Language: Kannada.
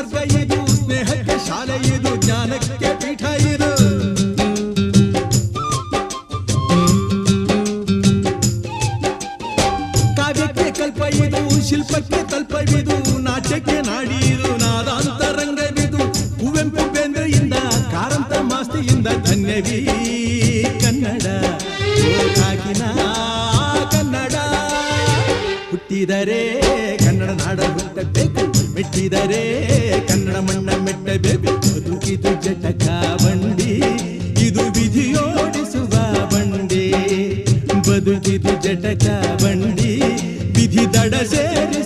ಸ್ವರ್ಗ ಇದು, ಸ್ನೇಹಕ್ಕೆ ಶಾಲೆ ಇದು, ಜ್ಞಾನಕ್ಕೆ ಪೀಠ ಇದು. ಕಾವ್ಯಕ್ಕೆ ಕಲ್ಪ ಇದು, ಶಿಲ್ಪಕ್ಕೆ ತಲ್ಪವಿದು, ನಾಟ್ಯಕ್ಕೆ ನಾಡಿ ಇದು, ನಾದಾಂತರಂಗವಿದು. ಕುವೆಂಪು ಬೇಂದ್ರೆಯಿಂದ ಕಾರಂತ ಮಾಸ್ತಿಯಿಂದ ಧನ್ಯವೀ ಕನ್ನಡ, ಕಾಕಿನ ಕನ್ನಡ. ಹುಟ್ಟಿದರೆ ಕನ್ನಡ ನಾಡ ಹುಟ್ಟಬೇಕು, ಮೆಟ್ಟಿದರೆ ಕನ್ನಡ ಮಣ್ಣ ಮೆಟ್ಟಬೇಕು. ಬದುಕಿದು ಜಟಕ ಬಂಡಿ, ಇದು ವಿಧಿಯೋಡಿಸುವ ಬಂಡಿ. ಬದುಕಿದು ಜಟಕ ಬಂಡಿ, ವಿಧಿ ದಡ ಸೇರಿ